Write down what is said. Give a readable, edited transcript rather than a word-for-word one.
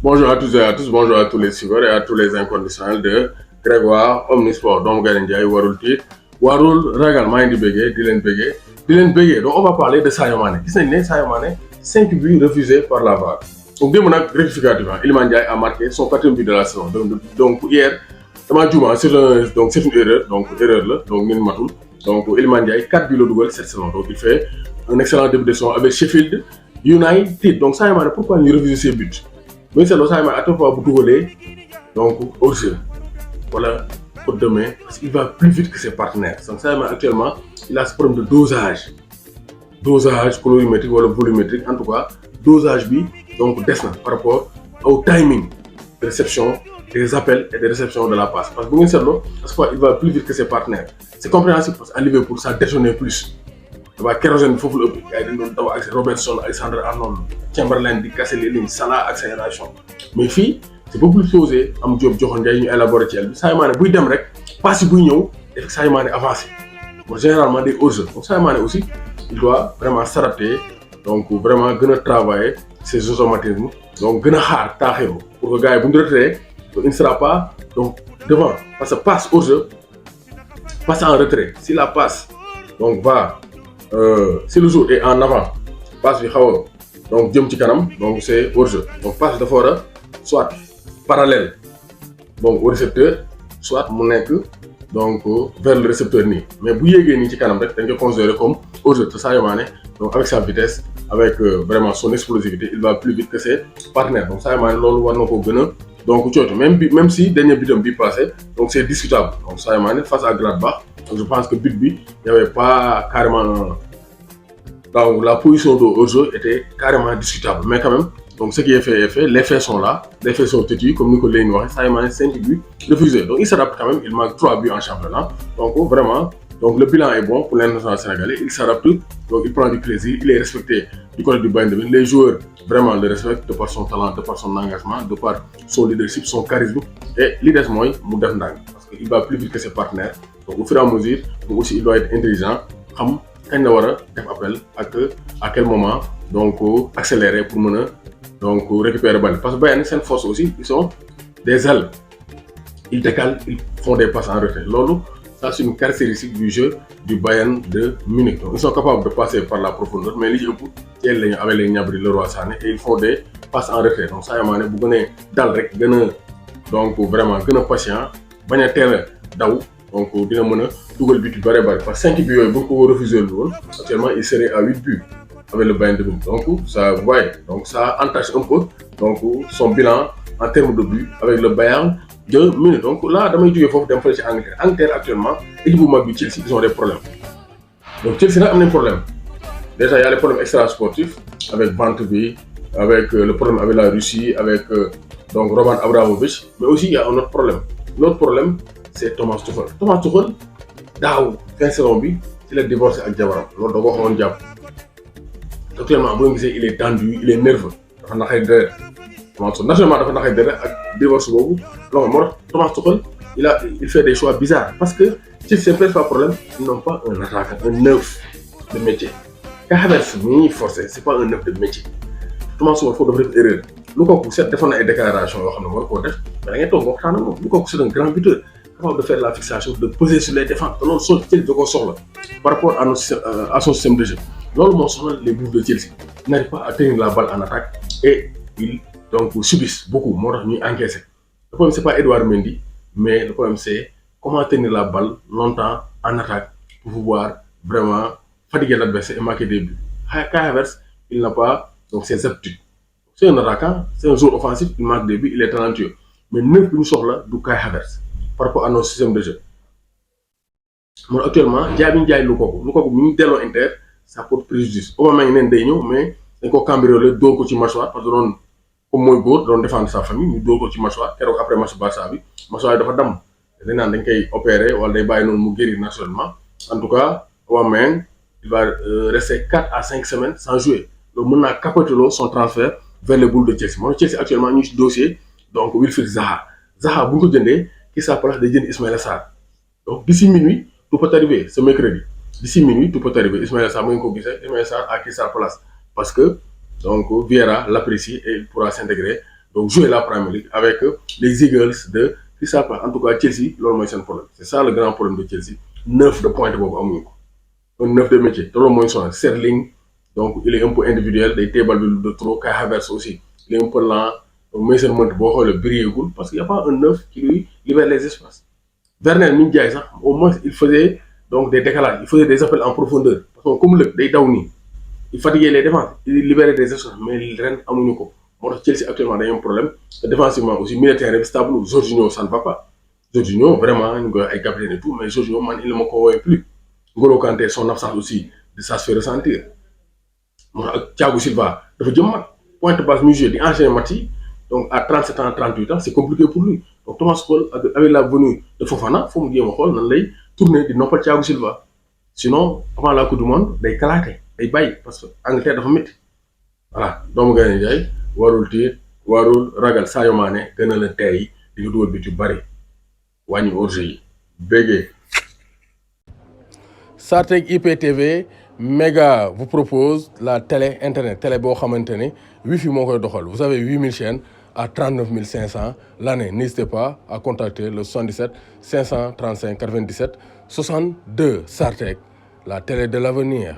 Bonjour à tous et à tous, bonjour à tous les suiveurs et à tous les inconditionnels de Grégoire Omnisport. Donc, Gagne Ndiaye, Warul Tit, Warul Ragal, Mind Bégué, Dylan Bégué, Dylan Bégué. Donc, on va parler de Sadio Mané. Qui c'est Sadio Mané 5 buts refusés par la VAR. Donc, dès mon acte rectificativement, Iliman Ndiaye a marqué son 4e but de la saison. Donc hier, c'est une erreur, donc erreur là, donc Nil Matoul. Donc, Iliman Ndiaye, 4 buts de double cette saison. Donc, il fait un excellent début de saison avec Sheffield United. Donc, Sadio Mané, pourquoi il refuse ses buts? Mais c'est le Sadio Mané, à chaque fois, vous voulez, donc, au jeu. Voilà, pour demain, parce qu'il va plus vite que ses partenaires. Donc, Sadio Mané, actuellement, il a ce problème de dosage. Dosage colorimétrique ou volumétrique, en tout cas, dosage bi, donc, descend par rapport au timing de réception des appels et de réception de la passe. Parce que, vous savez, à chaque fois, il va plus vite que ses partenaires. C'est compréhensible parce qu'à Liverpool, ça détonne plus. Waaw kérosène foofu la ëpp gars yi dañ doon taw ak Robertson Alexander Arnold Chamberlain di casser les lignes Salah accélération mais fii c'est beaucoup plus posé am Diop joxoon ngay ñu élaborer ci el bi Sadio Mané buy dem rek passe yi buy ñëw def Sadio Mané avancé bon généralement des hors-jeu donc Sadio Mané aussi il doit vraiment s'adapter donc vraiment gën a travailler ses automatismes donc gën a xaar taaxeeru pour que gars yi bu ñu retraité il ne sera pas donc devant parce que passe hors-jeu passe en retrait si la passe donc va si le jour est en avant passe bi xaw a donc jëm ci kanam donc c'est hors-jeu donc passe dafa war a soit parallèle donc au récepteur soit mu nekk donc vers le récepteur nii mais bu yéegee nii ci kanam rek dañ koy considérer comme hors-jeu te Sadio Mané donc avec sa vitesse avec vraiment son explosivité il va plus vite que ses partenaires donc Sadio Mané loolu war na ko gën a donc cootu même si dernier bitam bi passé donc c'est discutable donc Sadio Mané face à Gladbach. Donc je pense que but B, il n'y avait pas carrément. Donc la position de hors-jeu était carrément discutable. Mais quand même, donc ce qui est fait, les faits sont là, les faits sont têtus, comme Nicolas Noir, ça a 5 buts refusés. Donc il s'adapte quand même, il marque 3 buts en championnat. Donc vraiment, donc le bilan est bon pour l'international sénégalais, il s'adapte, donc il prend du plaisir, il est respecté du côté du Bayern de Munich. Les joueurs vraiment le respectent de par son talent, de par son engagement, de par son leadership, son charisme. Et l'idée c'est moi, parce qu'il va plus vite que ses partenaires. Donc au fur et à mesure, donc aussi il doit être intelligent, xam kañ la war a def appel ak à quel moment donc accélérer pour mën a donc récupérer balle parce que Bayern seen force aussi ils sont des ailes, ils décalent, ils font des passes en retrait. Loolu ça c'est une caractéristique du jeu du Bayern de Munich. Donc ils sont capables de passer par la profondeur mais li ci ëpp teel lañu avec les Gnabry, Leroy Sané et ils font des passes en retrait. Donc Sadio Mané bu gënee dal rek gën a donc vraiment gën a patient bañ a teel a daw. Donc, il a double but du Baré. Parce que 5 buts, il beaucoup refusé le rôle. Actuellement, il serait à 8 buts avec le Bayern de Munich. Donc, ça, vous voyez, donc ça entache un peu donc, son bilan en termes de buts avec le Bayern de Munich. Donc là, dans les faut d'un peu Angleterre. Angleterre, actuellement, l'équipe de Chelsea, ils ont des problèmes. Donc, Chelsea a un problème. Déjà, il y a les problèmes extra-sportifs avec Bantubi, avec le problème avec la Russie, avec donc Roman Abramovich. Mais aussi, il y a un autre problème. L'autre problème, c'est Thomas Tuchel. Thomas Tuchel daaw fin saison bi il a divorcé ak jabaram loolu da ko waxoon jàpp actuellement boo gisee il est tendu il est nerveux dafa naxay deret Thomas Tuchel naturellement dafa naxay deret ak divorce boobu donc moo tax Thomas Tuchel il fait des choix bizarres parce que ci seen principal problème ils n'ont pas un attaquant un neuf de métier Kai Havertz mi ñuy forcé c'est pas un neuf de métier Thomas Tuchel foofu dafa def erreur Lukaku seet defoon na ay déclaration yoo xam ne mooy koo def mais da ngay toog waxtaan ak moom Lukaku c'est un grand buteur capable de faire la fixation, de peser sur les défenses. Donc, Chelsea de quoi par rapport à son système de jeu. Lorsqu'on sort les bouts de Chelsea, ils n'arrivent pas à tenir la balle en attaque et ils donc subissent beaucoup. Moi, ils encaissent. Le problème c'est pas Edouard Mendy, mais le problème c'est comment tenir la balle longtemps en attaque pour pouvoir vraiment fatiguer l'adversaire et marquer des buts. Kai Havertz, il n'a pas donc ses aptitudes. C'est un attaquant, c'est un joueur offensif, il marque des buts, il est talentueux. Mais 9 nous sort là du Kai Havertz. Par rapport à nos systèmes de jeu. Moi, actuellement, Diaby Ndiaye Lukaku mi ngi delloo Inter ça porte préjudice Aubameyang ngi neen day ñëw mais dañ ko cambriolé dóor ko ci mâchoire parce que doon comme mooy góor doon défendre sa famille ñu dóor ko ci mâchoire keroog après match Barça bi mâchoire dafa damm dañ naan dañ koy opérer wala day bàyyi noonu mu guérir naturellement en tout cas Aubameyang il va rester 4 à 5 semaines sans jouer loolu mën naa capoter son transfert vers les Blues de Chelsea moo Chelsea actuellement ñu ci dossier donc Wilfried Zaha bu ñu ko jëndee qui s'appelle de Jean Ismaël Sarr. Donc d'ici minuit, tout peut arriver ce mercredi. D'ici minuit, tout peut arriver. Ismaël Sarr, Ismaël Sarr a quitté sa place. Parce que donc Vieira l'apprécie et il pourra s'intégrer donc jouer la Premier League avec les Eagles de Crystal Palace. En tout cas Chelsea loolu mooy seen problème. C'est ça le grand problème de Chelsea. 9 de pointe boobu amuñu ko. Un 9 de métier te loolu mooy sonal. Sterling donc il est un peu individuel day téebal bi de trop. Kai Havertz aussi il est un peu lent. Donc Mason Mount boo xoolee brilleegul parce qu'il y a pas un 9 qui lui libère les espaces. Werner mi ngi jaay sax au moins il faisait donc des décalages, il faisait des appels en profondeur parce que comme lëg day daw nii il fatiguait les défenses, il libérait des espaces mais ren amuñu ko moo tax Chelsea actuellement dañu am problème te défensivement aussi milieu de terrain bi stable. Jorginho ça ne va pas. Jorginho vraiment ñu ngi koy ay capitaine et tout mais Jorginho man il ne me convainc plus. N'Golo Kanté son absence aussi ça se fait ressentir. moo tax ak Thiago Silva dafa jëm mag pointe basse muy joué di enchaîner match yi donc à 37 ans 38 ans c'est compliqué pour lui. Donc Thomas Tuchel avec la venue de Fofana faut mu jéem a xool nan lay tourner di noppal Thiago Silva sinon avant la Coupe du Monde day kalaate day bàyyi parce que Angleterre dafa métti. Voilà doomu Gana Ndiaye warul tiit warul ragal Sadio Mané gën a la tey di nga dugal bit yu bari wàññi hors-jeu yi béggee. Sartec IPTV Méga vous propose la télé internet télé boo xamante ne wifi moo koy doxal. Vous avez 8000 chaînes à 39 500 l'année. N'hésitez pas à contacter le 77 535 97 62 Sartec, la télé de l'avenir.